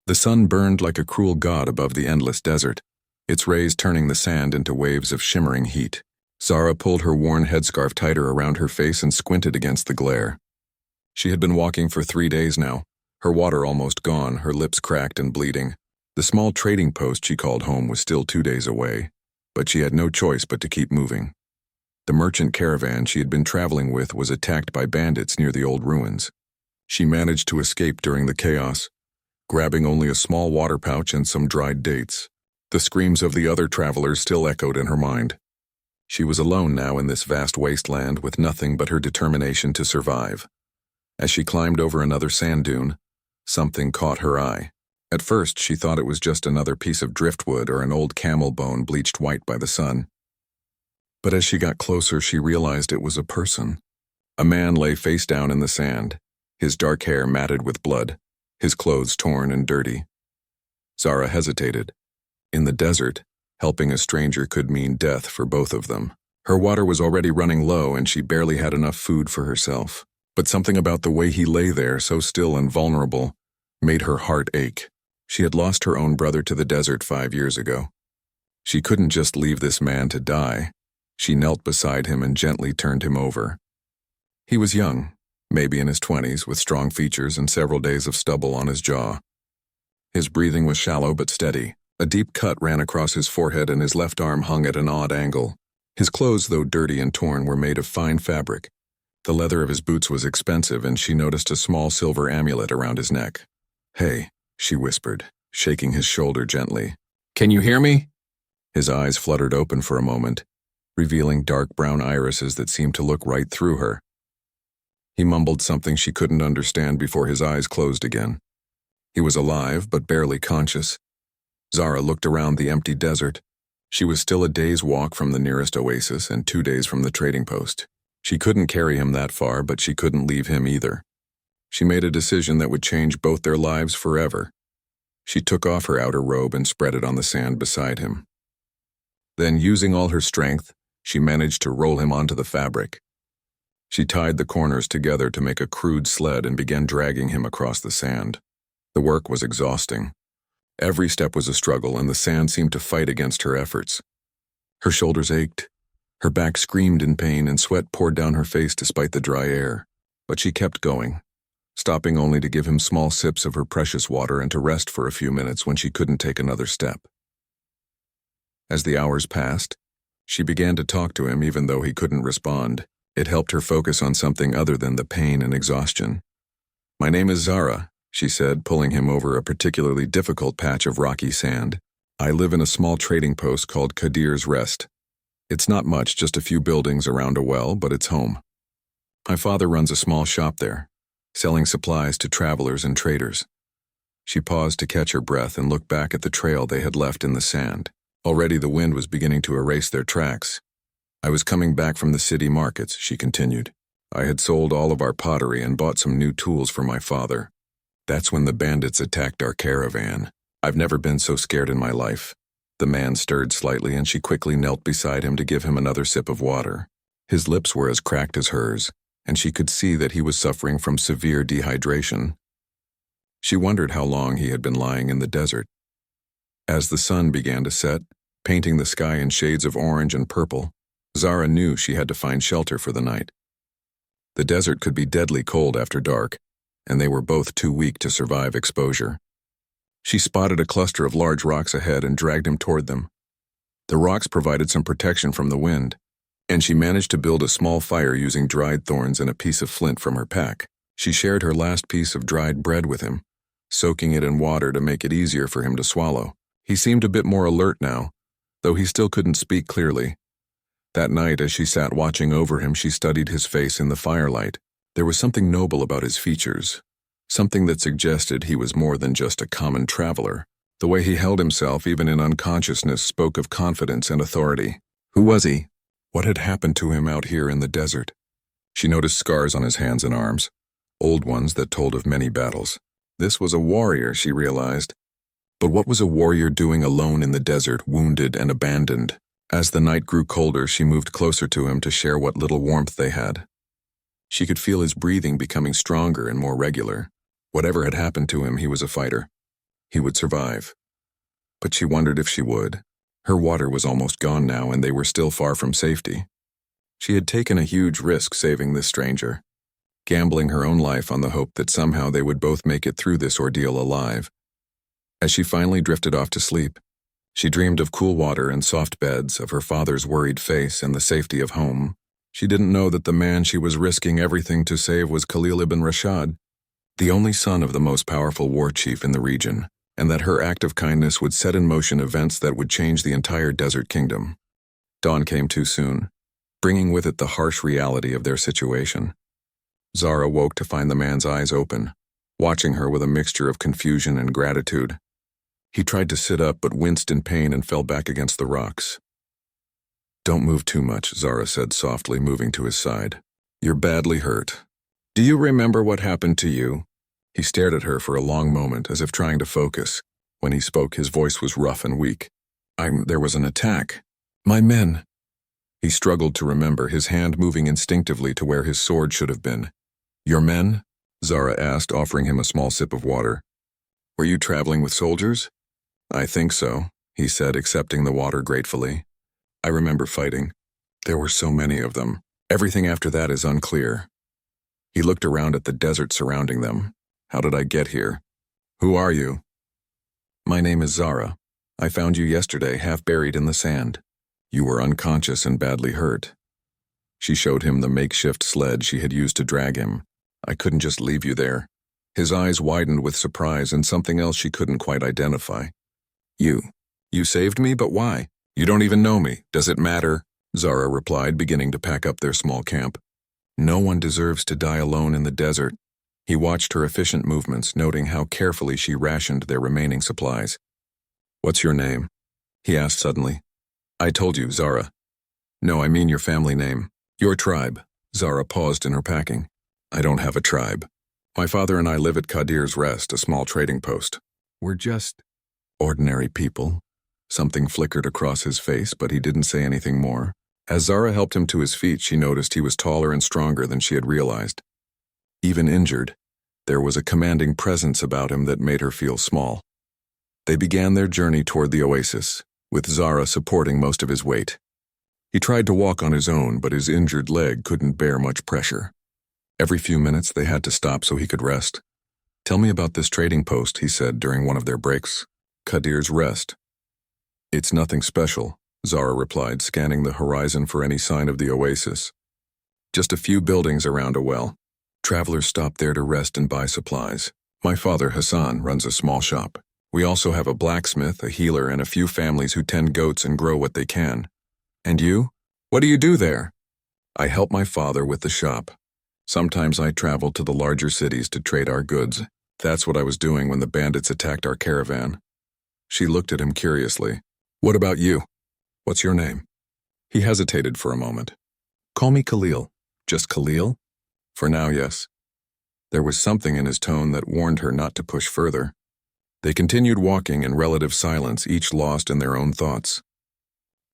The sun burned like a cruel god above the endless desert, its rays turning the sand into waves of shimmering heat. Zara pulled her worn headscarf tighter around her face and squinted against the glare. She had been walking for 3 days now, her water almost gone, her lips cracked and bleeding. The small trading post she called home was still 2 days away, but she had no choice but to keep moving. The merchant caravan she had been traveling with was attacked by bandits near the old ruins. She managed to escape during the chaos, grabbing only a small water pouch and some dried dates. The screams of the other travelers still echoed in her mind. She was alone now in this vast wasteland with nothing but her determination to survive. As she climbed over another sand dune, something caught her eye. At first, she thought it was just another piece of driftwood or an old camel bone bleached white by the sun. But as she got closer, she realized it was a person. A man lay face down in the sand, his dark hair matted with blood, his clothes torn and dirty. Zara hesitated. In the desert, helping a stranger could mean death for both of them. Her water was already running low and she barely had enough food for herself. But something about the way he lay there, so still and vulnerable, made her heart ache. She had lost her own brother to the desert 5 years ago. She couldn't just leave this man to die. She knelt beside him and gently turned him over. He was young, maybe in his 20s, with strong features and several days of stubble on his jaw. His breathing was shallow but steady. A deep cut ran across his forehead and his left arm hung at an odd angle. His clothes, though dirty and torn, were made of fine fabric. The leather of his boots was expensive, and she noticed a small silver amulet around his neck. "Hey," she whispered, shaking his shoulder gently. "Can you hear me?" His eyes fluttered open for a moment, revealing dark brown irises that seemed to look right through her. He mumbled something she couldn't understand before his eyes closed again. He was alive, but barely conscious. Zara looked around the empty desert. She was still a day's walk from the nearest oasis and 2 days from the trading post. She couldn't carry him that far, but she couldn't leave him either. She made a decision that would change both their lives forever. She took off her outer robe and spread it on the sand beside him. Then, using all her strength, she managed to roll him onto the fabric. She tied the corners together to make a crude sled and began dragging him across the sand. The work was exhausting. Every step was a struggle, and the sand seemed to fight against her efforts. Her shoulders ached. Her back screamed in pain, and sweat poured down her face despite the dry air. But she kept going, stopping only to give him small sips of her precious water and to rest for a few minutes when she couldn't take another step. As the hours passed, she began to talk to him even though he couldn't respond. It helped her focus on something other than the pain and exhaustion. "My name is Zara," she said, pulling him over a particularly difficult patch of rocky sand. "I live in a small trading post called Kadir's Rest. It's not much, just a few buildings around a well, but it's home. My father runs a small shop there, selling supplies to travelers and traders." She paused to catch her breath and looked back at the trail they had left in the sand. Already the wind was beginning to erase their tracks. "I was coming back from the city markets," she continued. "I had sold all of our pottery and bought some new tools for my father. That's when the bandits attacked our caravan. I've never been so scared in my life." The man stirred slightly and she quickly knelt beside him to give him another sip of water. His lips were as cracked as hers, and she could see that he was suffering from severe dehydration. She wondered how long he had been lying in the desert. As the sun began to set, painting the sky in shades of orange and purple, Zara knew she had to find shelter for the night. The desert could be deadly cold after dark, and they were both too weak to survive exposure. She spotted a cluster of large rocks ahead and dragged him toward them. The rocks provided some protection from the wind, and she managed to build a small fire using dried thorns and a piece of flint from her pack. She shared her last piece of dried bread with him, soaking it in water to make it easier for him to swallow. He seemed a bit more alert now, though he still couldn't speak clearly. That night, as she sat watching over him, she studied his face in the firelight. There was something noble about his features, something that suggested he was more than just a common traveler. The way he held himself, even in unconsciousness, spoke of confidence and authority. Who was he? What had happened to him out here in the desert? She noticed scars on his hands and arms, old ones that told of many battles. This was a warrior, she realized. But what was a warrior doing alone in the desert, wounded and abandoned? As the night grew colder, she moved closer to him to share what little warmth they had. She could feel his breathing becoming stronger and more regular. Whatever had happened to him, he was a fighter. He would survive. But she wondered if she would. Her water was almost gone now, and they were still far from safety. She had taken a huge risk saving this stranger, gambling her own life on the hope that somehow they would both make it through this ordeal alive. As she finally drifted off to sleep, she dreamed of cool water and soft beds, of her father's worried face and the safety of home. She didn't know that the man she was risking everything to save was Khalil ibn Rashad, the only son of the most powerful war chief in the region, and that her act of kindness would set in motion events that would change the entire desert kingdom. Dawn came too soon, bringing with it the harsh reality of their situation. Zara woke to find the man's eyes open, watching her with a mixture of confusion and gratitude. He tried to sit up but winced in pain and fell back against the rocks. "Don't move too much," Zara said softly, moving to his side. "You're badly hurt. Do you remember what happened to you?" He stared at her for a long moment, as if trying to focus. When he spoke, his voice was rough and weak. There was an attack. My men." He struggled to remember, his hand moving instinctively to where his sword should have been. "Your men?" Zara asked, offering him a small sip of water. "Were you traveling with soldiers?" "I think so," he said, accepting the water gratefully. "I remember fighting. There were so many of them. Everything after that is unclear." He looked around at the desert surrounding them. "How did I get here? Who are you?" "My name is Zara. I found you yesterday, half buried in the sand. You were unconscious and badly hurt." She showed him the makeshift sled she had used to drag him. "I couldn't just leave you there." His eyes widened with surprise and something else she couldn't quite identify. You saved me, but why? You don't even know me. Does it matter?" Zara replied, beginning to pack up their small camp. "No one deserves to die alone in the desert." He watched her efficient movements, noting how carefully she rationed their remaining supplies. "What's your name?" he asked suddenly. "I told you, Zara." "No, I mean your family name. Your tribe." Zara paused in her packing. "I don't have a tribe. My father and I live at Qadir's Rest, a small trading post. We're just ordinary people." Something flickered across his face, but he didn't say anything more. As Zara helped him to his feet, she noticed he was taller and stronger than she had realized. Even injured, there was a commanding presence about him that made her feel small. They began their journey toward the oasis, with Zara supporting most of his weight. He tried to walk on his own, but his injured leg couldn't bear much pressure. Every few minutes they had to stop so he could rest. "Tell me about this trading post," he said during one of their breaks. "Qadir's Rest." "It's nothing special," Zara replied, scanning the horizon for any sign of the oasis. "Just a few buildings around a well. Travelers stop there to rest and buy supplies. My father, Hassan, runs a small shop. We also have a blacksmith, a healer, and a few families who tend goats and grow what they can." "And you? What do you do there?" "I help my father with the shop. Sometimes I travel to the larger cities to trade our goods. That's what I was doing when the bandits attacked our caravan." She looked at him curiously. "What about you? What's your name?" He hesitated for a moment. "Call me Khalil." "Just Khalil?" "For now, yes." There was something in his tone that warned her not to push further. They continued walking in relative silence, each lost in their own thoughts.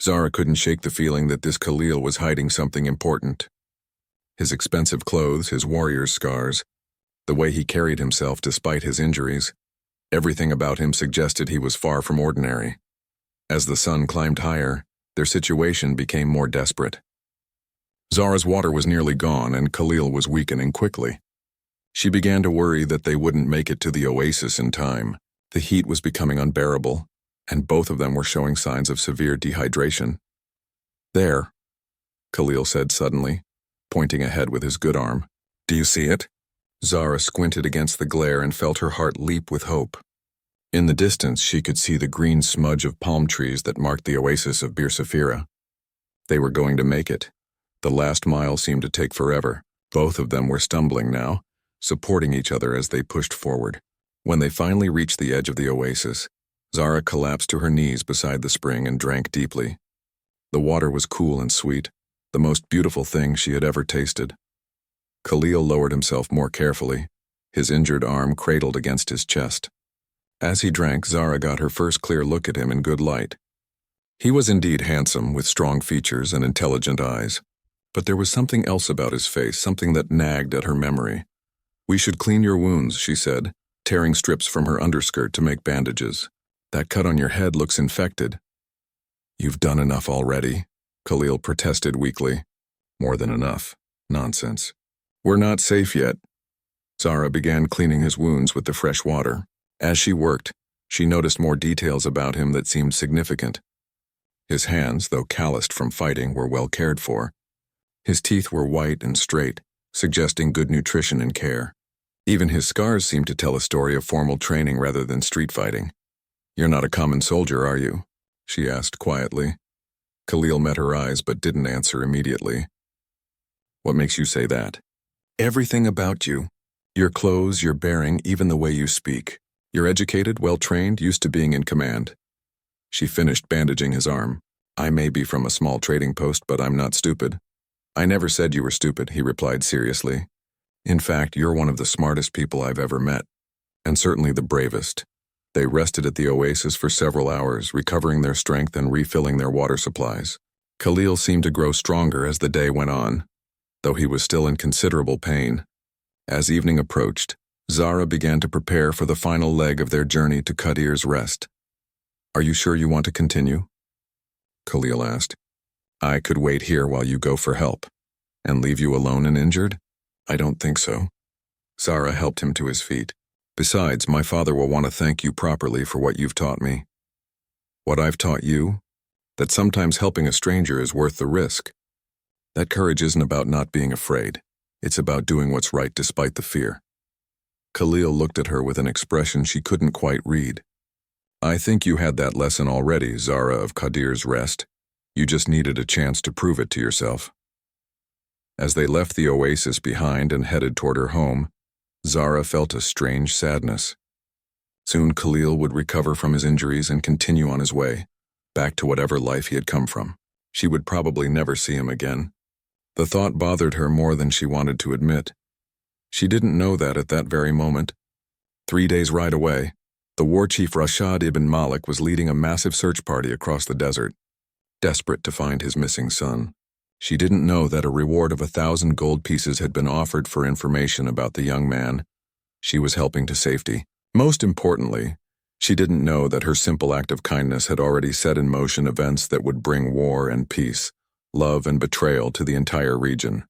Zara couldn't shake the feeling that this Khalil was hiding something important. His expensive clothes, his warrior's scars, the way he carried himself despite his injuries, everything about him suggested he was far from ordinary. As the sun climbed higher, their situation became more desperate. Zara's water was nearly gone, and Khalil was weakening quickly. She began to worry that they wouldn't make it to the oasis in time. The heat was becoming unbearable, and both of them were showing signs of severe dehydration. "There," Khalil said suddenly, pointing ahead with his good arm. "Do you see it?" Zara squinted against the glare and felt her heart leap with hope. In the distance, she could see the green smudge of palm trees that marked the oasis of Bir Safira. They were going to make it. The last mile seemed to take forever. Both of them were stumbling now, supporting each other as they pushed forward. When they finally reached the edge of the oasis, Zara collapsed to her knees beside the spring and drank deeply. The water was cool and sweet, the most beautiful thing she had ever tasted. Khalil lowered himself more carefully, his injured arm cradled against his chest. As he drank, Zara got her first clear look at him in good light. He was indeed handsome, with strong features and intelligent eyes. But there was something else about his face, something that nagged at her memory. "We should clean your wounds," she said, tearing strips from her underskirt to make bandages. That cut on your head looks infected. You've done enough already, Khalil protested weakly. More than enough. Nonsense. We're not safe yet. Zara began cleaning his wounds with the fresh water. As she worked, she noticed more details about him that seemed significant. His hands, though calloused from fighting, were well cared for. His teeth were white and straight, suggesting good nutrition and care. Even his scars seemed to tell a story of formal training rather than street fighting. You're not a common soldier, are you? She asked quietly. Khalil met her eyes but didn't answer immediately. What makes you say that? Everything about you. Your clothes, your bearing, even the way you speak. You're educated, well-trained, used to being in command. She finished bandaging his arm. I may be from a small trading post, but I'm not stupid. I never said you were stupid, he replied seriously. In fact, you're one of the smartest people I've ever met, and certainly the bravest. They rested at the oasis for several hours, recovering their strength and refilling their water supplies. Khalil seemed to grow stronger as the day went on, though he was still in considerable pain. As evening approached, Zara began to prepare for the final leg of their journey to Qadir's Rest. Are you sure you want to continue? Khalil asked. I could wait here while you go for help. And leave you alone and injured? I don't think so. Zara helped him to his feet. Besides, my father will want to thank you properly for what you've taught me. What I've taught you? That sometimes helping a stranger is worth the risk. That courage isn't about not being afraid. It's about doing what's right despite the fear. Khalil looked at her with an expression she couldn't quite read. I think you had that lesson already, Zara of Qadir's Rest. You just needed a chance to prove it to yourself. As they left the oasis behind and headed toward her home, Zara felt a strange sadness. Soon Khalil would recover from his injuries and continue on his way, back to whatever life he had come from. She would probably never see him again. The thought bothered her more than she wanted to admit. She didn't know that at that very moment. 3 days' ride away, the war chief Rashad ibn Malik was leading a massive search party across the desert, desperate to find his missing son. She didn't know that a reward of 1,000 gold pieces had been offered for information about the young man she was helping to safety. Most importantly, she didn't know that her simple act of kindness had already set in motion events that would bring war and peace, love and betrayal to the entire region.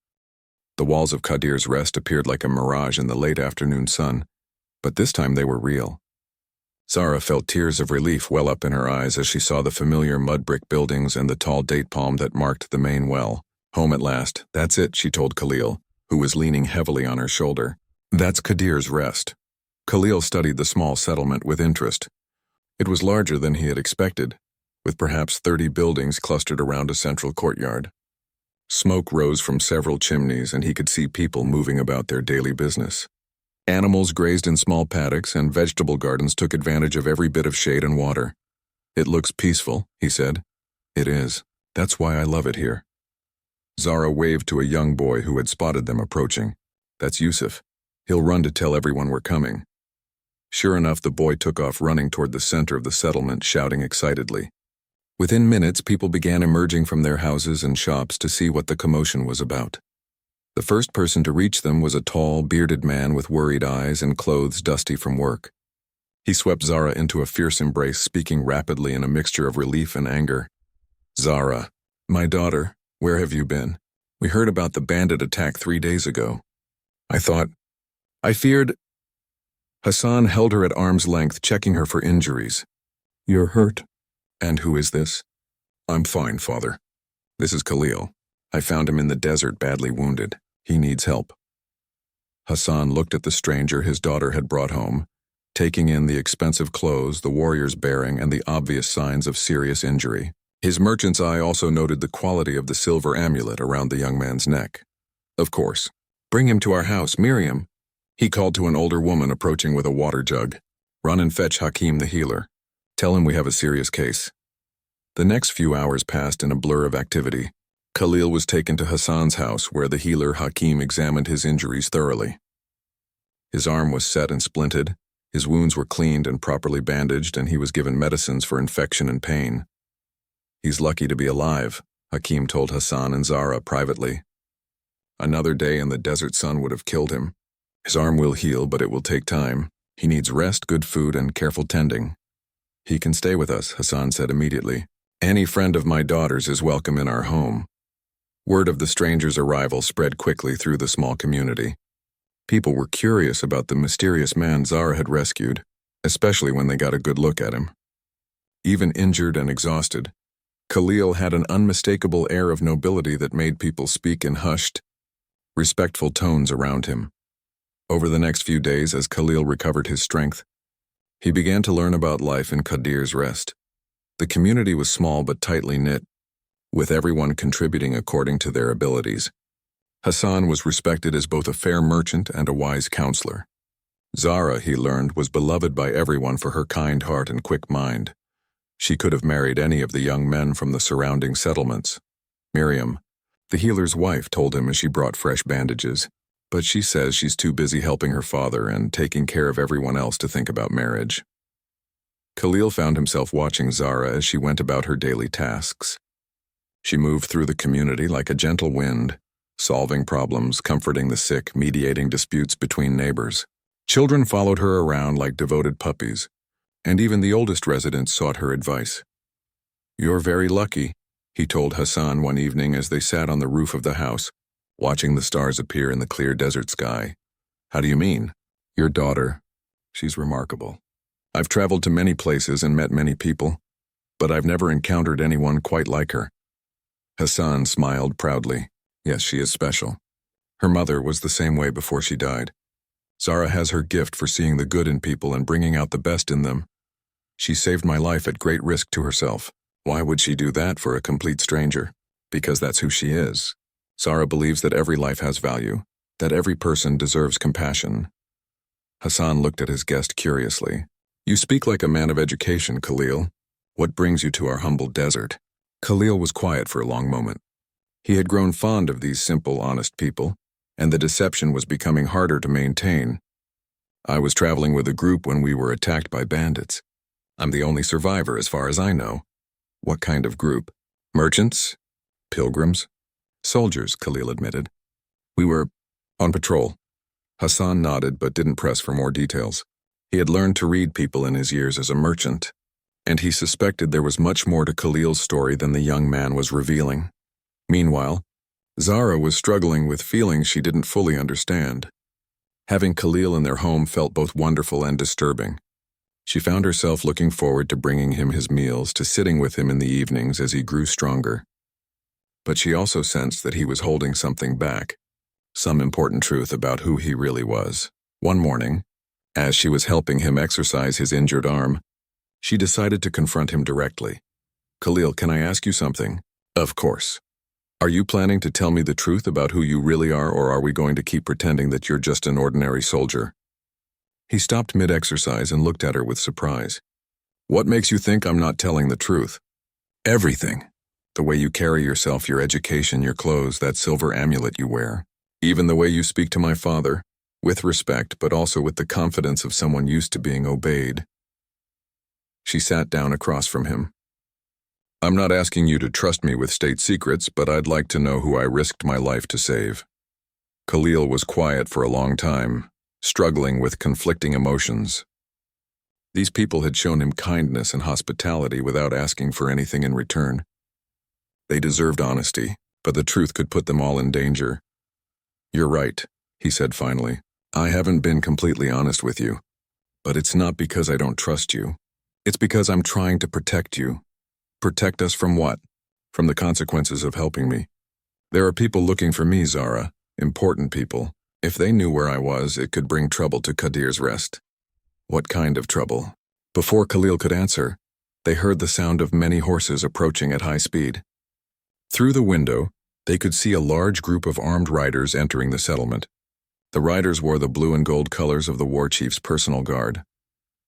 The walls of Qadir's Rest appeared like a mirage in the late afternoon sun, but this time they were real. Zara felt tears of relief well up in her eyes as she saw the familiar mud brick buildings and the tall date palm that marked the main well. Home at last. That's it, she told Khalil, who was leaning heavily on her shoulder. That's Qadir's Rest. Khalil studied the small settlement with interest. It was larger than he had expected, with perhaps 30 buildings clustered around a central courtyard. Smoke rose from several chimneys and he could see people moving about their daily business. Animals grazed in small paddocks and vegetable gardens took advantage of every bit of shade and water. It looks peaceful, he said. It is. That's why I love it here. Zara waved to a young boy who had spotted them approaching. That's Yusuf. He'll run to tell everyone we're coming. Sure enough, the boy took off running toward the center of the settlement, shouting excitedly. Within minutes, people began emerging from their houses and shops to see what the commotion was about. The first person to reach them was a tall, bearded man with worried eyes and clothes dusty from work. He swept Zara into a fierce embrace, speaking rapidly in a mixture of relief and anger. Zara, my daughter, where have you been? We heard about the bandit attack 3 days ago. I feared. Hassan held her at arm's length, checking her for injuries. You're hurt. And who is this? I'm fine, father. This is Khalil. I found him in the desert, badly wounded. He needs help. Hassan looked at the stranger his daughter had brought home, taking in the expensive clothes the warrior's bearing and the obvious signs of serious injury. His merchant's eye also noted the quality of the silver amulet around the young man's neck. Of course. Bring him to our house, Miriam. He called to an older woman approaching with a water jug. Run and fetch Hakim the healer. Tell him we have a serious case. The next few hours passed in a blur of activity. Khalil was taken to Hassan's house where the healer Hakim examined his injuries thoroughly. His arm was set and splinted, his wounds were cleaned and properly bandaged, and he was given medicines for infection and pain. He's lucky to be alive, Hakim told Hassan and Zara privately. Another day in the desert sun would have killed him. His arm will heal, but it will take time. He needs rest, good food, and careful tending. He can stay with us, Hassan said immediately. Any friend of my daughter's is welcome in our home. Word of the stranger's arrival spread quickly through the small community. People were curious about the mysterious man Zara had rescued, especially when they got a good look at him. Even injured and exhausted, Khalil had an unmistakable air of nobility that made people speak in hushed, respectful tones around him. Over the next few days, as Khalil recovered his strength, he began to learn about life in Qadir's Rest. The community was small but tightly knit, with everyone contributing according to their abilities. Hassan was respected as both a fair merchant and a wise counselor. Zara, he learned, was beloved by everyone for her kind heart and quick mind. She could have married any of the young men from the surrounding settlements. Miriam, the healer's wife, told him as she brought fresh bandages, but she says she's too busy helping her father and taking care of everyone else to think about marriage. Khalil found himself watching Zara as she went about her daily tasks. She moved through the community like a gentle wind, solving problems, comforting the sick, mediating disputes between neighbors. Children followed her around like devoted puppies, and even the oldest residents sought her advice. "You're very lucky," he told Hassan one evening as they sat on the roof of the house, watching the stars appear in the clear desert sky. "How do you mean?" "Your daughter. She's remarkable. I've traveled to many places and met many people, but I've never encountered anyone quite like her." Hassan smiled proudly. "Yes, she is special. Her mother was the same way before she died. Zara has her gift for seeing the good in people and bringing out the best in them. She saved my life at great risk to herself. Why would she do that for a complete stranger? Because that's who she is. Zara believes that every life has value, that every person deserves compassion." Hassan looked at his guest curiously. "You speak like a man of education, Khalil. What brings you to our humble desert?" Khalil was quiet for a long moment. He had grown fond of these simple, honest people, and the deception was becoming harder to maintain. "I was traveling with a group when we were attacked by bandits. I'm the only survivor as far as I know." "What kind of group? Merchants? Pilgrims?" "Soldiers," Khalil admitted. "We were on patrol." Hassan nodded but didn't press for more details. He had learned to read people in his years as a merchant, and he suspected there was much more to Khalil's story than the young man was revealing. Meanwhile, Zara was struggling with feelings she didn't fully understand. Having Khalil in their home felt both wonderful and disturbing. She found herself looking forward to bringing him his meals, to sitting with him in the evenings as he grew stronger. But she also sensed that he was holding something back, some important truth about who he really was. One morning, as she was helping him exercise his injured arm, she decided to confront him directly. "Khalil, can I ask you something?" "Of course. Are you planning to tell me the truth about who you really are, or are we going to keep pretending that you're just an ordinary soldier?" He stopped mid-exercise and looked at her with surprise. "What makes you think I'm not telling the truth?" "Everything. The way you carry yourself, your education, your clothes, that silver amulet you wear. Even the way you speak to my father, with respect but also with the confidence of someone used to being obeyed." She sat down across from him. "I'm not asking you to trust me with state secrets, but I'd like to know who I risked my life to save." Khalil was quiet for a long time, struggling with conflicting emotions. These people had shown him kindness and hospitality without asking for anything in return. They deserved honesty, but the truth could put them all in danger. "You're right," he said finally. "I haven't been completely honest with you, but it's not because I don't trust you. It's because I'm trying to protect you." "Protect us from what?" "From the consequences of helping me. There are people looking for me, Zara, important people. If they knew where I was, it could bring trouble to Qadir's Rest." "What kind of trouble?" Before Khalil could answer, they heard the sound of many horses approaching at high speed. Through the window, they could see a large group of armed riders entering the settlement. The riders wore the blue and gold colors of the war chief's personal guard.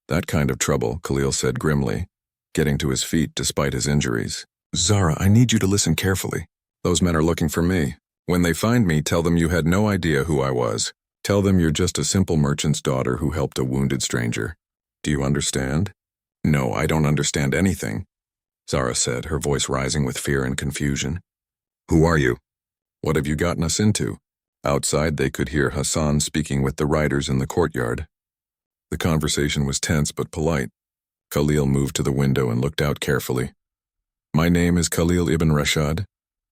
"That kind of trouble," Khalil said grimly, getting to his feet despite his injuries. "Zara, I need you to listen carefully. Those men are looking for me. When they find me, tell them you had no idea who I was. Tell them you're just a simple merchant's daughter who helped a wounded stranger. Do you understand?" "No, I don't understand anything," Zara said, her voice rising with fear and confusion. "Who are you? What have you gotten us into?" Outside, they could hear Hassan speaking with the riders in the courtyard. The conversation was tense but polite. Khalil moved to the window and looked out carefully. "My name is Khalil ibn Rashad,"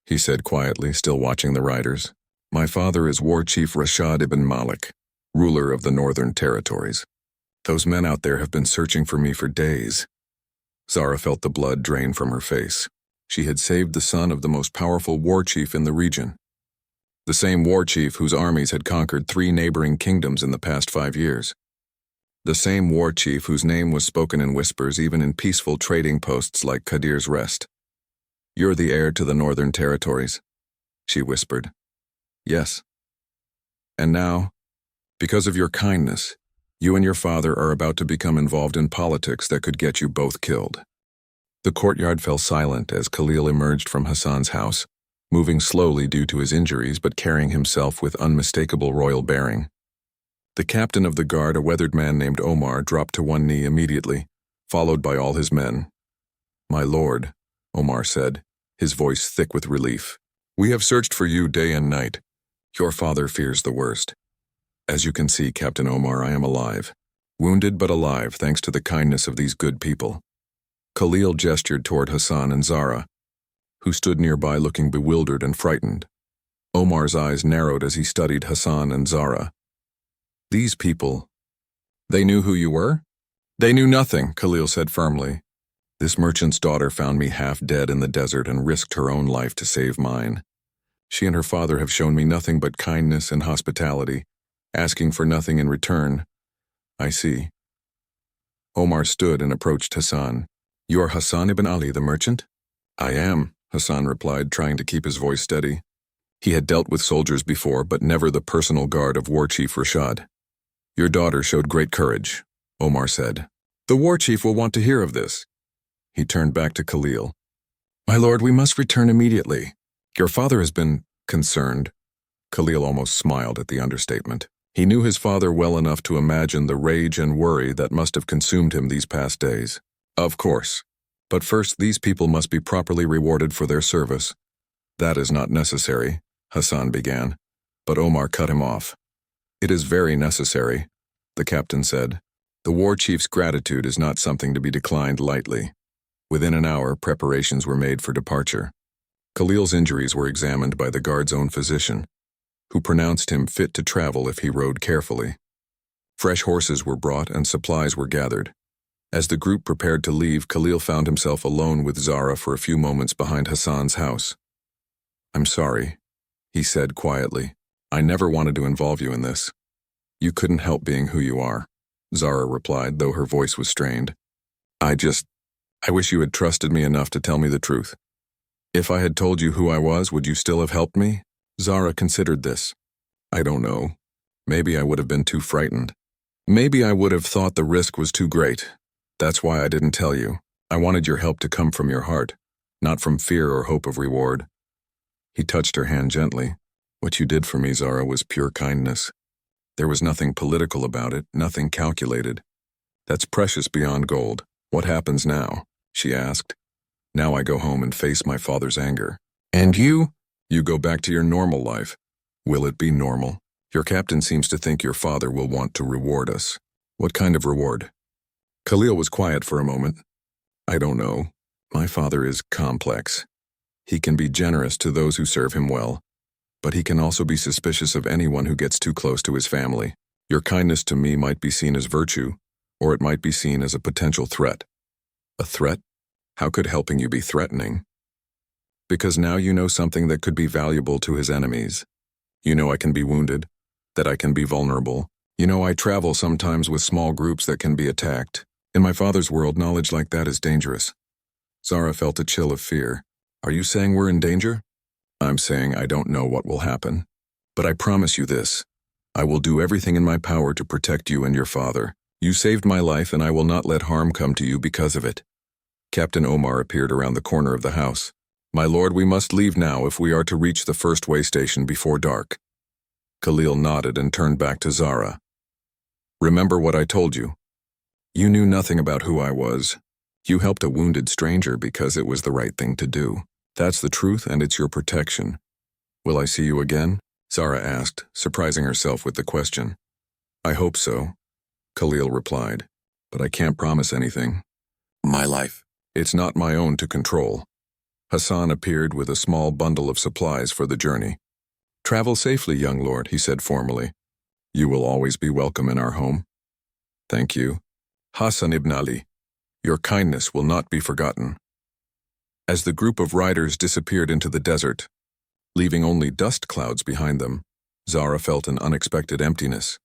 he said quietly, still watching the riders. "My father is War Chief Rashad ibn Malik, ruler of the Northern Territories. Those men out there have been searching for me for days." Zara felt the blood drain from her face. She had saved the son of the most powerful war chief in the region. The same war chief whose armies had conquered 3 neighboring kingdoms in the past 5 years. The same war chief whose name was spoken in whispers even in peaceful trading posts like Qadir's Rest. "You're the heir to the Northern Territories," she whispered. "Yes. And now, because of your kindness, you and your father are about to become involved in politics that could get you both killed." The courtyard fell silent as Khalil emerged from Hassan's house, moving slowly due to his injuries but carrying himself with unmistakable royal bearing. The captain of the guard, a weathered man named Omar, dropped to one knee immediately, followed by all his men. "My lord," Omar said, his voice thick with relief, "we have searched for you day and night. Your father fears the worst. As you can see, Captain Omar, I am alive. Wounded but alive thanks to the kindness of these good people." Khalil gestured toward Hassan and Zara, who stood nearby looking bewildered and frightened. Omar's eyes narrowed as he studied Hassan and Zara. "These people, they knew who you were?" "They knew nothing," Khalil said firmly. "This merchant's daughter found me half dead in the desert and risked her own life to save mine. She and her father have shown me nothing but kindness and hospitality, asking for nothing in return." "I see." Omar stood and approached Hassan. "You are Hassan ibn Ali, the merchant?" "I am," Hassan replied, trying to keep his voice steady. He had dealt with soldiers before, but never the personal guard of War Chief Rashad. "Your daughter showed great courage," Omar said. "The War Chief will want to hear of this." He turned back to Khalil. "My lord, we must return immediately. Your father has been concerned." Khalil almost smiled at the understatement. He knew his father well enough to imagine the rage and worry that must have consumed him these past days. "Of course. But first, these people must be properly rewarded for their service." "That is not necessary," Hassan began, but Omar cut him off. "It is very necessary," the captain said. "The war chief's gratitude is not something to be declined lightly." Within an hour, preparations were made for departure. Khalil's injuries were examined by the guard's own physician, who pronounced him fit to travel if he rode carefully. Fresh horses were brought and supplies were gathered. As the group prepared to leave, Khalil found himself alone with Zara for a few moments behind Hassan's house. "I'm sorry," he said quietly. "I never wanted to involve you in this." "You couldn't help being who you are," Zara replied, though her voice was strained. I wish you had trusted me enough to tell me the truth." "If I had told you who I was, would you still have helped me?" Zara considered this. "I don't know. Maybe I would have been too frightened. Maybe I would have thought the risk was too great. That's why I didn't tell you. I wanted your help to come from your heart, not from fear or hope of reward." He touched her hand gently. "What you did for me, Zara, was pure kindness. There was nothing political about it, nothing calculated. That's precious beyond gold. What happens now?" she asked. "Now I go home and face my father's anger." "And you?" "You go back to your normal life." "Will it be normal? Your captain seems to think your father will want to reward us." "What kind of reward?" Khalil was quiet for a moment. "I don't know. My father is complex. He can be generous to those who serve him well, but he can also be suspicious of anyone who gets too close to his family. Your kindness to me might be seen as virtue, or it might be seen as a potential threat." "A threat? How could helping you be threatening?" "Because now you know something that could be valuable to his enemies. You know I can be wounded, that I can be vulnerable. You know I travel sometimes with small groups that can be attacked. In my father's world, knowledge like that is dangerous." Zara felt a chill of fear. "Are you saying we're in danger?" "I'm saying I don't know what will happen. But I promise you this. I will do everything in my power to protect you and your father. You saved my life and I will not let harm come to you because of it." Captain Omar appeared around the corner of the house. "My lord, we must leave now if we are to reach the first way station before dark." Khalil nodded and turned back to Zara. "Remember what I told you. You knew nothing about who I was. You helped a wounded stranger because it was the right thing to do. That's the truth and it's your protection. Will I see you again?" Zara asked, surprising herself with the question. "I hope so. Khalil replied, "But I can't promise anything. My life. It's not my own to control." Hassan appeared with a small bundle of supplies for the journey. "Travel safely, young lord," he said formally. "You will always be welcome in our home." "Thank you. Hassan ibn Ali, your kindness will not be forgotten." As the group of riders disappeared into the desert, leaving only dust clouds behind them, Zara felt an unexpected emptiness.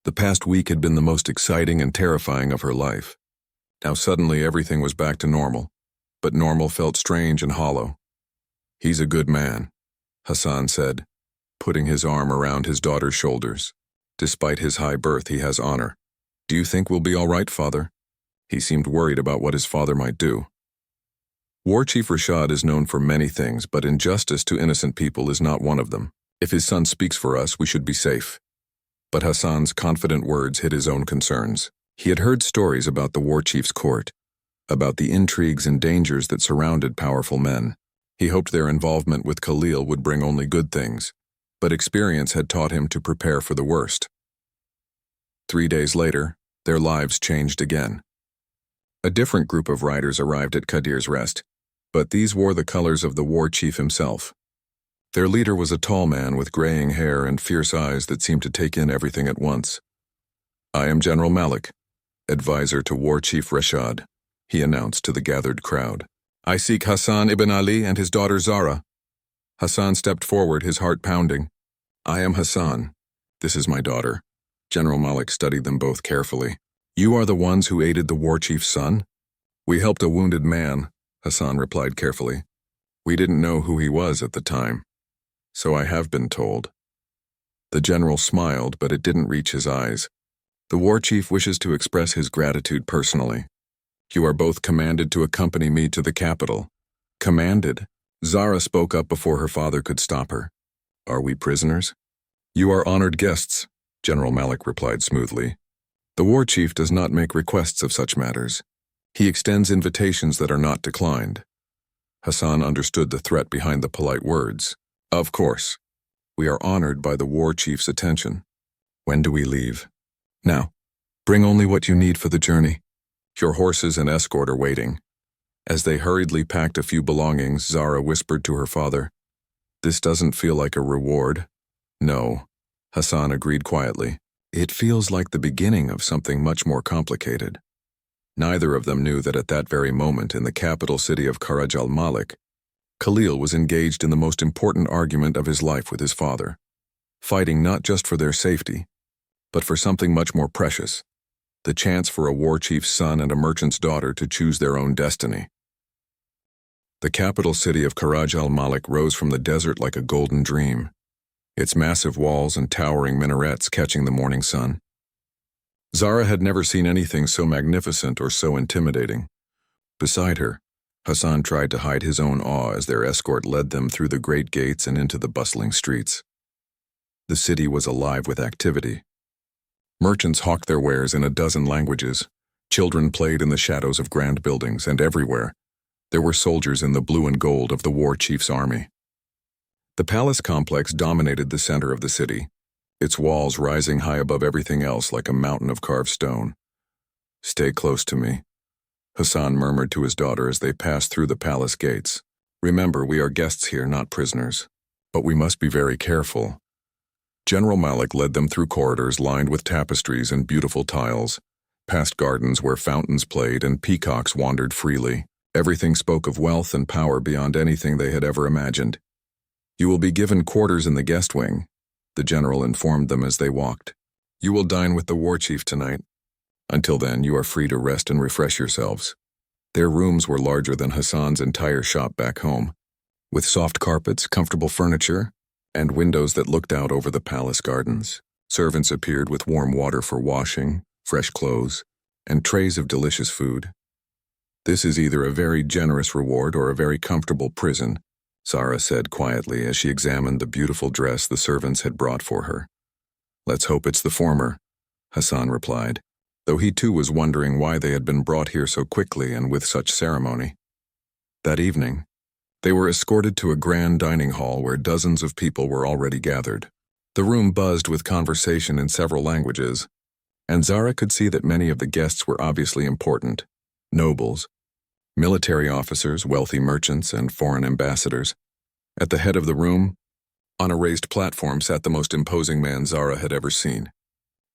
The past week had been the most exciting and terrifying of her life. Now suddenly everything was back to normal, but normal felt strange and hollow. "He's a good man," Hassan said, putting his arm around his daughter's shoulders. "Despite his high birth, he has honor. Do you think we'll be all right, father?" He seemed worried about what his father might do. War Chief Rashad is known for many things, but injustice to innocent people is not one of them. If his son speaks for us, we should be safe. But Hassan's confident words hid his own concerns. He had heard stories about the war chief's court, about the intrigues and dangers that surrounded powerful men. He hoped their involvement with Khalil would bring only good things, but experience had taught him to prepare for the worst. 3 days later, their lives changed again. A different group of riders arrived at Qadir's Rest, but these wore the colors of the war chief himself. Their leader was a tall man with graying hair and fierce eyes that seemed to take in everything at once. "I am General Malik, advisor to War Chief Rashad," he announced to the gathered crowd. "I seek Hassan ibn Ali and his daughter Zara." Hassan stepped forward, his heart pounding. "I am Hassan. This is my daughter." General Malik studied them both carefully. "You are the ones who aided the war chief's son?" "We helped a wounded man," Hassan replied carefully. "We didn't know who he was at the time. So I have been told." The general smiled, but it didn't reach his eyes. "The war chief wishes to express his gratitude personally. You are both commanded to accompany me to the capital." "Commanded?" Zara spoke up before her father could stop her. "Are we prisoners?" "You are honored guests," General Malik replied smoothly. "The war chief does not make requests of such matters. He extends invitations that are not declined." Hassan understood the threat behind the polite words. "Of course. We are honored by the war chief's attention. When do we leave?" "Now. Bring only what you need for the journey. Your horses and escort are waiting." As they hurriedly packed a few belongings, Zara whispered to her father, "This doesn't feel like a reward." "No," Hassan agreed quietly. "It feels like the beginning of something much more complicated." Neither of them knew that at that very moment in the capital city of Kharaj al-Malik, Khalil was engaged in the most important argument of his life with his father, fighting not just for their safety, but for something much more precious, the chance for a war chief's son and a merchant's daughter to choose their own destiny. The capital city of Kharaj al-Malik rose from the desert like a golden dream, its massive walls and towering minarets catching the morning sun. Zara had never seen anything so magnificent or so intimidating. Beside her, Hassan tried to hide his own awe as their escort led them through the great gates and into the bustling streets. The city was alive with activity. Merchants hawked their wares in a dozen languages, children played in the shadows of grand buildings, and everywhere, there were soldiers in the blue and gold of the war chief's army. The palace complex dominated the center of the city, its walls rising high above everything else like a mountain of carved stone. "Stay close to me," Hassan murmured to his daughter as they passed through the palace gates. "Remember, we are guests here, not prisoners. But we must be very careful." General Malik led them through corridors lined with tapestries and beautiful tiles, past gardens where fountains played and peacocks wandered freely. Everything spoke of wealth and power beyond anything they had ever imagined. "You will be given quarters in the guest wing," the general informed them as they walked. "You will dine with the war chief tonight. Until then, you are free to rest and refresh yourselves." Their rooms were larger than Hassan's entire shop back home, with soft carpets, comfortable furniture, and windows that looked out over the palace gardens. Servants appeared with warm water for washing, fresh clothes, and trays of delicious food. "This is either a very generous reward or a very comfortable prison," Zara said quietly as she examined the beautiful dress the servants had brought for her. "Let's hope it's the former," Hassan replied, though he too was wondering why they had been brought here so quickly and with such ceremony. That evening, they were escorted to a grand dining hall where dozens of people were already gathered. The room buzzed with conversation in several languages, and Zara could see that many of the guests were obviously important: nobles, military officers, wealthy merchants, and foreign ambassadors. At the head of the room, on a raised platform, sat the most imposing man Zara had ever seen.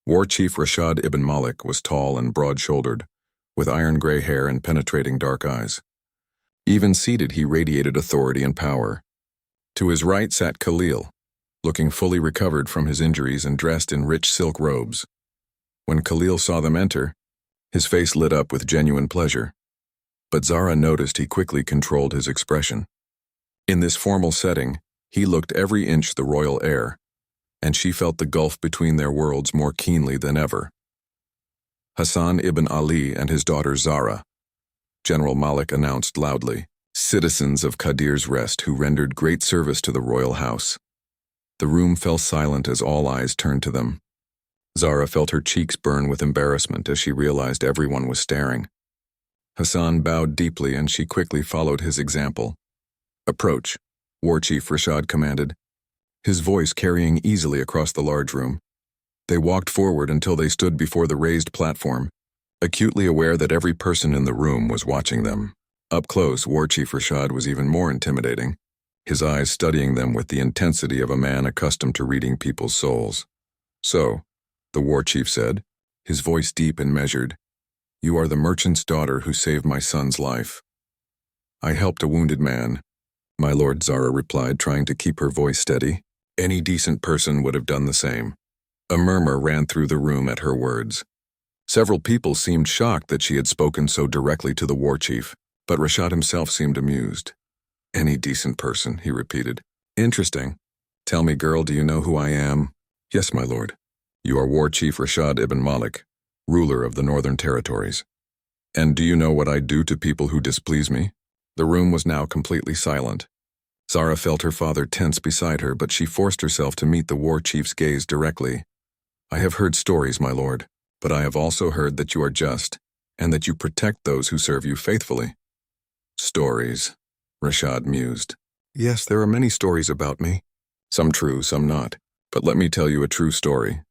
War Chief Rashad ibn Malik was tall and broad-shouldered, with iron-gray hair and penetrating dark eyes. Even seated, he radiated authority and power. To his right sat Khalil, looking fully recovered from his injuries and dressed in rich silk robes. When Khalil saw them enter, his face lit up with genuine pleasure. But Zara noticed he quickly controlled his expression. In this formal setting, he looked every inch the royal heir, and she felt the gulf between their worlds more keenly than ever. Hassan ibn Ali and his daughter Zara, General Malik announced loudly, citizens of Qadir's Rest who rendered great service to the royal house. The room fell silent as all eyes turned to them. Zara felt her cheeks burn with embarrassment as she realized everyone was staring. Hassan bowed deeply and she quickly followed his example. "Approach," War Chief Rashad commanded, his voice carrying easily across the large room. They walked forward until they stood before the raised platform, acutely aware that every person in the room was watching them. Up close, War Chief Rashad was even more intimidating, his eyes studying them with the intensity of a man accustomed to reading people's souls. "So," the War Chief said, his voice deep and measured, "you are the merchant's daughter who saved my son's life." "I helped a wounded man," my lord, Zara replied, trying to keep her voice steady. "Any decent person would have done the same." A murmur ran through the room at her words. Several people seemed shocked that she had spoken so directly to the war chief, but Rashad himself seemed amused. "Any decent person," he repeated. "Interesting. Tell me, girl, do you know who I am?" "Yes, my lord. You are War Chief Rashad ibn Malik, ruler of the Northern Territories." "And do you know what I do to people who displease me?" The room was now completely silent. Zara felt her father tense beside her, but she forced herself to meet the war chief's gaze directly. "I have heard stories, my lord, but I have also heard that you are just, and that you protect those who serve you faithfully." "Stories," Rashad mused. "Yes, there are many stories about me. Some true, some not. But let me tell you a true story.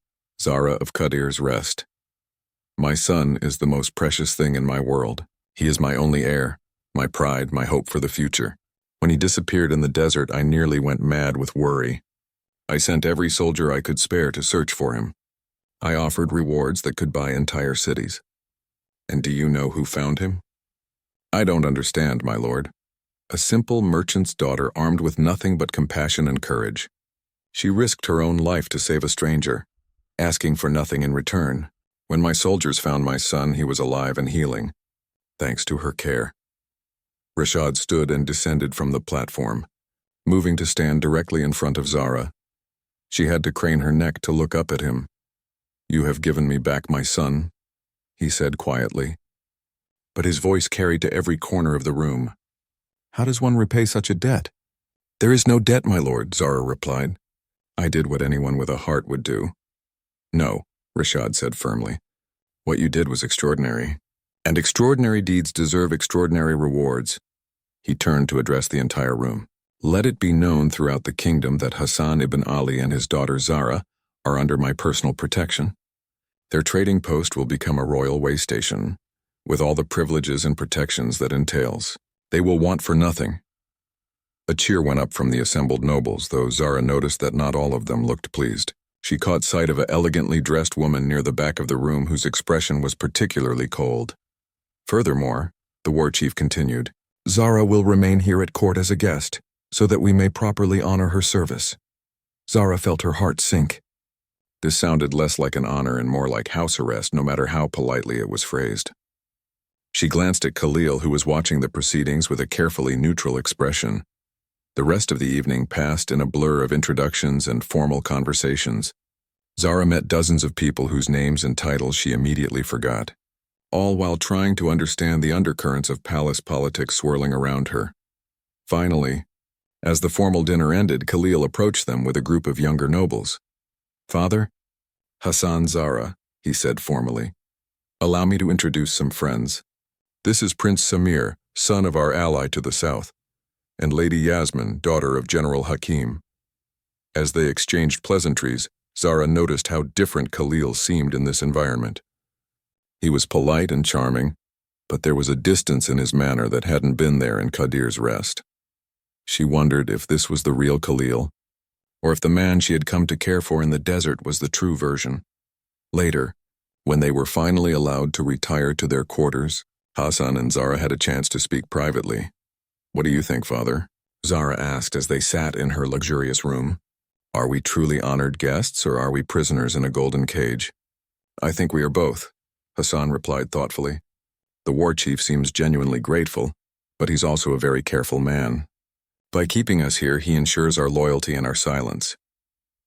Zara of Qadir's Rest. My son is the most precious thing in my world. He is my only heir, my pride, my hope for the future. When he disappeared in the desert, I nearly went mad with worry. I sent every soldier I could spare to search for him. I offered rewards that could buy entire cities. And do you know who found him? I don't understand, my lord. A simple merchant's daughter armed with nothing but compassion and courage. She risked her own life to save a stranger, asking for nothing in return. When my soldiers found my son, he was alive and healing, thanks to her care." Rashad stood and descended from the platform, moving to stand directly in front of Zara. She had to crane her neck to look up at him. "You have given me back my son," he said quietly. But his voice carried to every corner of the room. "How does one repay such a debt?" "There is no debt, my lord," Zara replied. "I did what anyone with a heart would do." "No," Rashad said firmly. "What you did was extraordinary. And extraordinary deeds deserve extraordinary rewards." He turned to address the entire room. "Let it be known throughout the kingdom that Hassan ibn Ali and his daughter Zara are under my personal protection. Their trading post will become a royal way station, with all the privileges and protections that entails. They will want for nothing." A cheer went up from the assembled nobles, though Zara noticed that not all of them looked pleased. She caught sight of an elegantly dressed woman near the back of the room whose expression was particularly cold. Furthermore, the war chief continued, "Zara will remain here at court as a guest, so that we may properly honor her service." Zara felt her heart sink. This sounded less like an honor and more like house arrest, no matter how politely it was phrased. She glanced at Khalil, who was watching the proceedings with a carefully neutral expression. The rest of the evening passed in a blur of introductions and formal conversations. Zara met dozens of people whose names and titles she immediately forgot, all while trying to understand the undercurrents of palace politics swirling around her. Finally, as the formal dinner ended, Khalil approached them with a group of younger nobles. "Father, Hassan Zara," he said formally. "Allow me to introduce some friends. This is Prince Samir, son of our ally to the south, and Lady Yasmin, daughter of General Hakim." As they exchanged pleasantries, Zara noticed how different Khalil seemed in this environment. He was polite and charming, but there was a distance in his manner that hadn't been there in Qadir's Rest. She wondered if this was the real Khalil, or if the man she had come to care for in the desert was the true version. Later, when they were finally allowed to retire to their quarters, Hassan and Zara had a chance to speak privately. "What do you think, Father?" Zara asked as they sat in her luxurious room. "Are we truly honored guests, or are we prisoners in a golden cage?" "I think we are both," Hassan replied thoughtfully. "The war chief seems genuinely grateful, but he's also a very careful man. By keeping us here, he ensures our loyalty and our silence."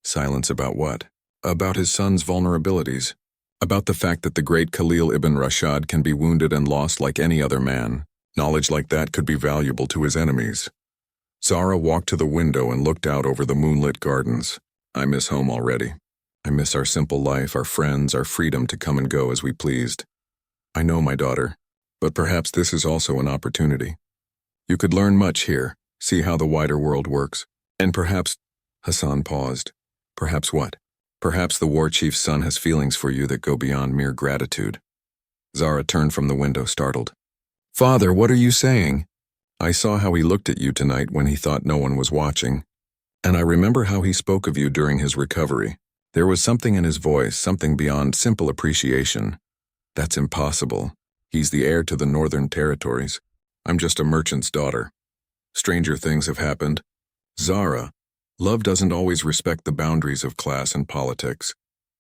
"Silence about what?" "About his son's vulnerabilities. About the fact that the great Khalil ibn Rashad can be wounded and lost like any other man. Knowledge like that could be valuable to his enemies." Zara walked to the window and looked out over the moonlit gardens. "I miss home already. I miss our simple life, our friends, our freedom to come and go as we pleased." "I know, my daughter, but perhaps this is also an opportunity. You could learn much here, see how the wider world works, and perhaps—" Hassan paused. "Perhaps what?" "Perhaps the war chief's son has feelings for you that go beyond mere gratitude." Zara turned from the window, startled. "Father, what are you saying?" "I saw how he looked at you tonight when he thought no one was watching, and I remember how he spoke of you during his recovery. There was something in his voice, something beyond simple appreciation. That's impossible. He's the heir to the Northern Territories. I'm just a merchant's daughter. Stranger things have happened. Zara, love doesn't always respect the boundaries of class and politics.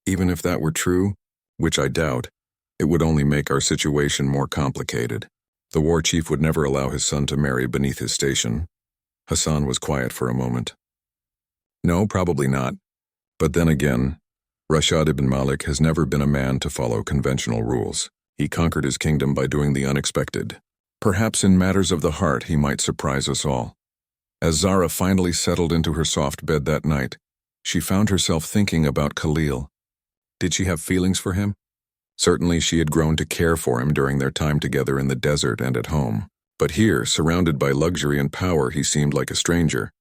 Even if that were true, which I doubt, it would only make our situation more complicated. The war chief would never allow his son to marry beneath his station." Hassan was quiet for a moment. "No, probably not. But then again, Rashad ibn Malik has never been a man to follow conventional rules. He conquered his kingdom by doing the unexpected. Perhaps in matters of the heart he might surprise us all." As Zara finally settled into her soft bed that night, she found herself thinking about Khalil. Did she have feelings for him? Certainly she had grown to care for him during their time together in the desert and at home. But here, surrounded by luxury and power, he seemed like a stranger.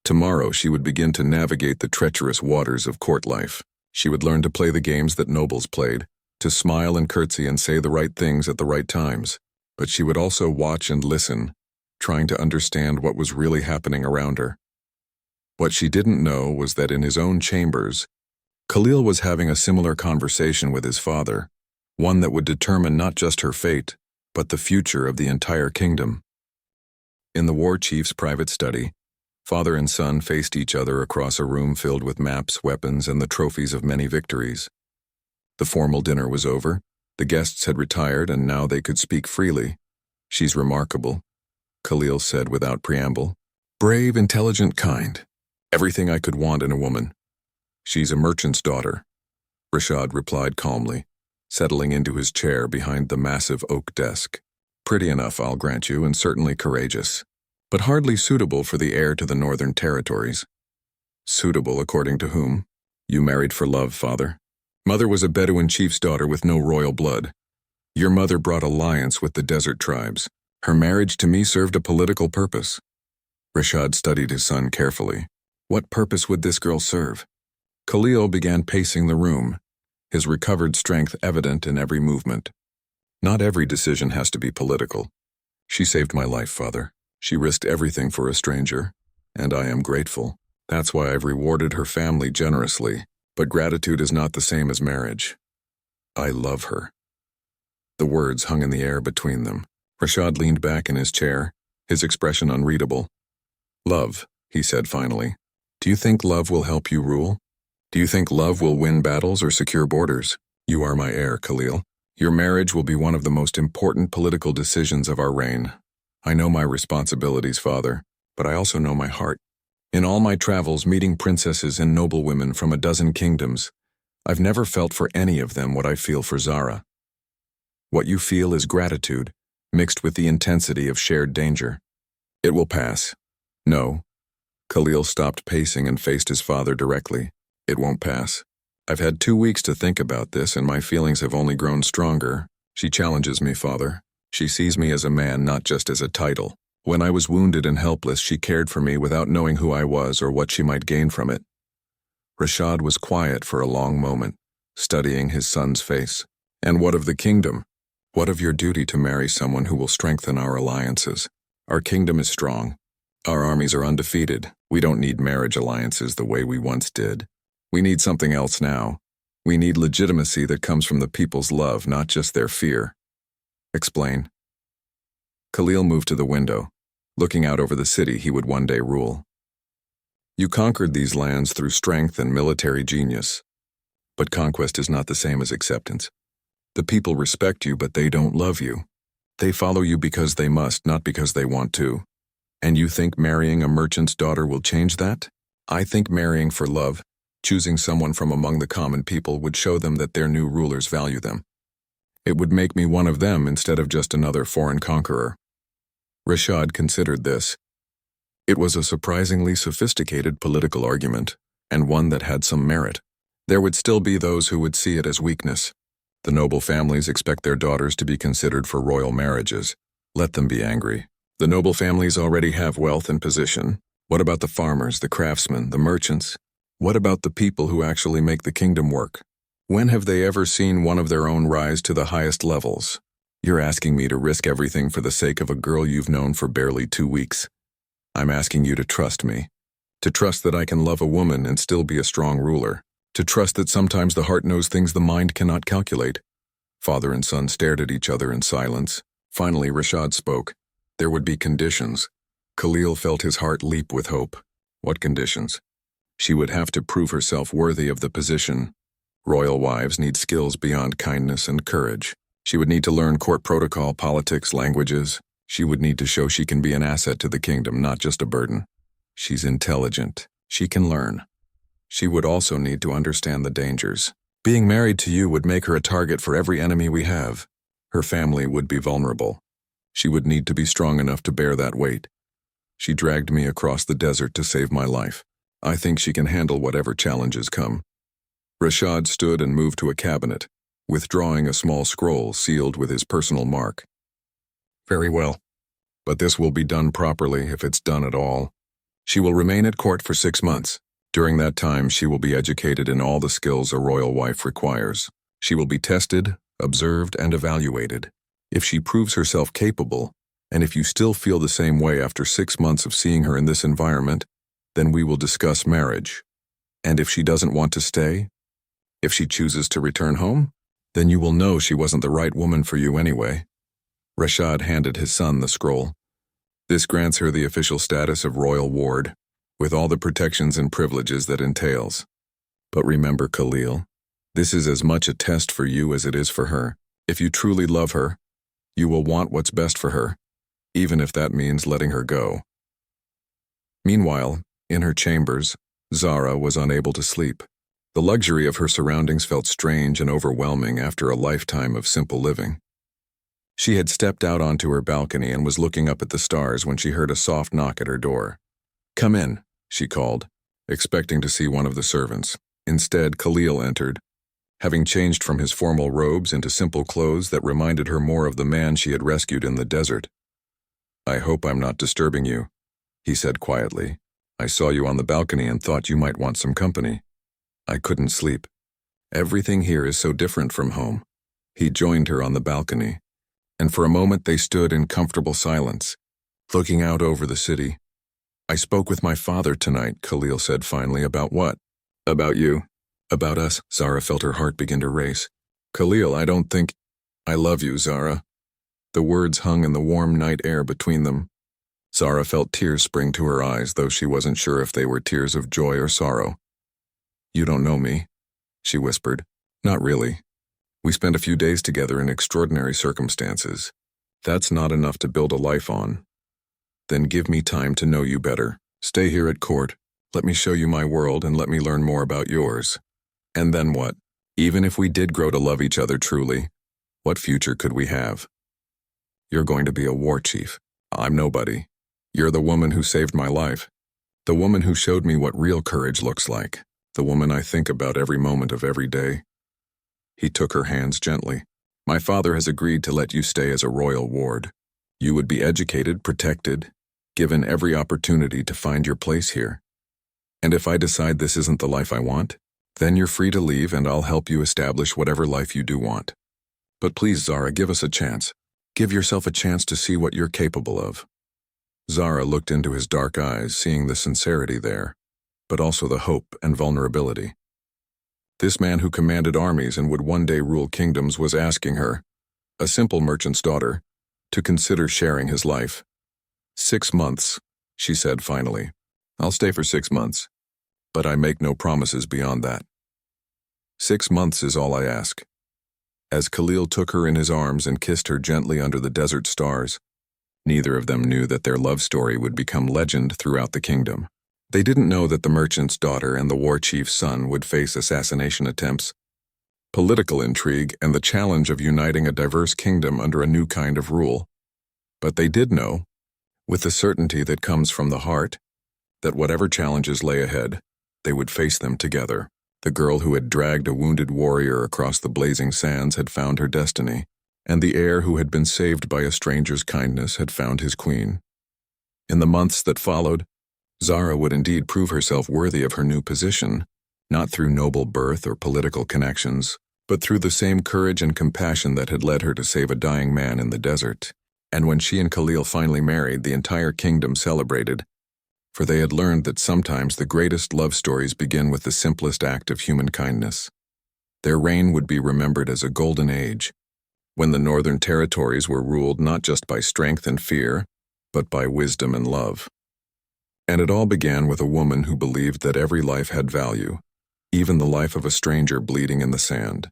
Tomorrow she would begin to navigate the treacherous waters of court life. She would learn to play the games that nobles played, to smile and curtsy and say the right things at the right times. But she would also watch and listen, trying to understand what was really happening around her. What she didn't know was that in his own chambers, Khalil was having a similar conversation with his father, one that would determine not just her fate, but the future of the entire kingdom. In the war chief's private study, father and son faced each other across a room filled with maps, weapons, and the trophies of many victories. The formal dinner was over, the guests had retired, and now they could speak freely. "She's remarkable," Khalil said without preamble. "Brave, intelligent, kind. Everything I could want in a woman." "She's a merchant's daughter," Rashad replied calmly, settling into his chair behind the massive oak desk. "Pretty enough, I'll grant you, and certainly courageous, but hardly suitable for the heir to the Northern Territories." "Suitable according to whom?" "You married for love, father. Mother was a Bedouin chief's daughter with no royal blood. Your mother brought alliance with the desert tribes. Her marriage to me served a political purpose." Rashad studied his son carefully. What purpose would this girl serve? Khalil began pacing the room, his recovered strength evident in every movement. "Not every decision has to be political. She saved my life, father. She risked everything for a stranger, and I am grateful. That's why I've rewarded her family generously, but gratitude is not the same as marriage. I love her." The words hung in the air between them. Rashad leaned back in his chair, his expression unreadable. "Love," he said finally. "Do you think love will help you rule? Do you think love will win battles or secure borders? You are my heir, Khalil. Your marriage will be one of the most important political decisions of our reign. I know my responsibilities, father, but I also know my heart. In all my travels meeting princesses and noblewomen from a dozen kingdoms, I've never felt for any of them what I feel for Zara. What you feel is gratitude, mixed with the intensity of shared danger. It will pass." "No." Khalil stopped pacing and faced his father directly. "It won't pass. I've had 2 weeks to think about this, and my feelings have only grown stronger. She challenges me, father. She sees me as a man, not just as a title. When I was wounded and helpless, she cared for me without knowing who I was or what she might gain from it." Rashad was quiet for a long moment, studying his son's face. And what of the kingdom? What of your duty to marry someone who will strengthen our alliances? Our kingdom is strong. Our armies are undefeated. We don't need marriage alliances the way we once did. We need something else now. We need legitimacy that comes from the people's love, not just their fear. Explain. Khalil moved to the window, looking out over the city he would one day rule. You conquered these lands through strength and military genius. But conquest is not the same as acceptance. The people respect you, but they don't love you. They follow you because they must, not because they want to. And you think marrying a merchant's daughter will change that? I think marrying for love, choosing someone from among the common people, would show them that their new rulers value them. It would make me one of them instead of just another foreign conqueror. Rashad considered this. It was a surprisingly sophisticated political argument, and one that had some merit. There would still be those who would see it as weakness. The noble families expect their daughters to be considered for royal marriages. Let them be angry. The noble families already have wealth and position. What about the farmers, the craftsmen, the merchants? What about the people who actually make the kingdom work? When have they ever seen one of their own rise to the highest levels? You're asking me to risk everything for the sake of a girl you've known for barely 2 weeks. I'm asking you to trust me. To trust that I can love a woman and still be a strong ruler. To trust that sometimes the heart knows things the mind cannot calculate. Father and son stared at each other in silence. Finally, Rashad spoke. There would be conditions. Khalil felt his heart leap with hope. What conditions? She would have to prove herself worthy of the position. Royal wives need skills beyond kindness and courage. She would need to learn court protocol, politics, languages. She would need to show she can be an asset to the kingdom, not just a burden. She's intelligent. She can learn. She would also need to understand the dangers. Being married to you would make her a target for every enemy we have. Her family would be vulnerable. She would need to be strong enough to bear that weight. She dragged me across the desert to save my life. I think she can handle whatever challenges come. Rashad stood and moved to a cabinet, withdrawing a small scroll sealed with his personal mark. Very well. But this will be done properly if it's done at all. She will remain at court for 6 months. During that time, she will be educated in all the skills a royal wife requires. She will be tested, observed, and evaluated. If she proves herself capable, and if you still feel the same way after 6 months of seeing her in this environment, then we will discuss marriage. And if she doesn't want to stay, if she chooses to return home, then you will know she wasn't the right woman for you anyway. Rashad handed his son the scroll. This grants her the official status of royal ward, with all the protections and privileges that entails. But remember, Khalil, this is as much a test for you as it is for her. If you truly love her, you will want what's best for her, even if that means letting her go. Meanwhile, in her chambers, Zara was unable to sleep. The luxury of her surroundings felt strange and overwhelming after a lifetime of simple living. She had stepped out onto her balcony and was looking up at the stars when she heard a soft knock at her door. "Come in," she called, expecting to see one of the servants. Instead, Khalil entered, having changed from his formal robes into simple clothes that reminded her more of the man she had rescued in the desert. "I hope I'm not disturbing you," he said quietly. "I saw you on the balcony and thought you might want some company." "I couldn't sleep. Everything here is so different from home." He joined her on the balcony, and for a moment they stood in comfortable silence, looking out over the city. "I spoke with my father tonight," Khalil said finally. "About what?" "About you. About us." Zara felt her heart begin to race. "Khalil, I don't think—" "I love you, Zara." The words hung in the warm night air between them. Zara felt tears spring to her eyes, though she wasn't sure if they were tears of joy or sorrow. "You don't know me," she whispered. "Not really. We spent a few days together in extraordinary circumstances. That's not enough to build a life on. Then give me time to know you better. Stay here at court. Let me show you my world and let me learn more about yours. And then what? Even if we did grow to love each other truly, what future could we have? You're going to be a war chief. I'm nobody. You're the woman who saved my life. The woman who showed me what real courage looks like. The woman I think about every moment of every day." He took her hands gently. "My father has agreed to let you stay as a royal ward. You would be educated, protected, given every opportunity to find your place here. And if I decide this isn't the life I want, then you're free to leave and I'll help you establish whatever life you do want. But please, Zara, give us a chance. Give yourself a chance to see what you're capable of." Zara looked into his dark eyes, seeing the sincerity there, but also the hope and vulnerability. This man who commanded armies and would one day rule kingdoms was asking her, a simple merchant's daughter, to consider sharing his life. 6 months, she said finally. "I'll stay for 6 months, but I make no promises beyond that. 6 months is all I ask." As Khalil took her in his arms and kissed her gently under the desert stars, neither of them knew that their love story would become legend throughout the kingdom. They didn't know that the merchant's daughter and the war chief's son would face assassination attempts, political intrigue, and the challenge of uniting a diverse kingdom under a new kind of rule. But they did know, with the certainty that comes from the heart, that whatever challenges lay ahead, they would face them together. The girl who had dragged a wounded warrior across the blazing sands had found her destiny, and the heir who had been saved by a stranger's kindness had found his queen. In the months that followed, Zara would indeed prove herself worthy of her new position, not through noble birth or political connections, but through the same courage and compassion that had led her to save a dying man in the desert. And when she and Khalil finally married, the entire kingdom celebrated, for they had learned that sometimes the greatest love stories begin with the simplest act of human kindness. Their reign would be remembered as a golden age, when the northern territories were ruled not just by strength and fear, but by wisdom and love. And it all began with a woman who believed that every life had value, even the life of a stranger bleeding in the sand.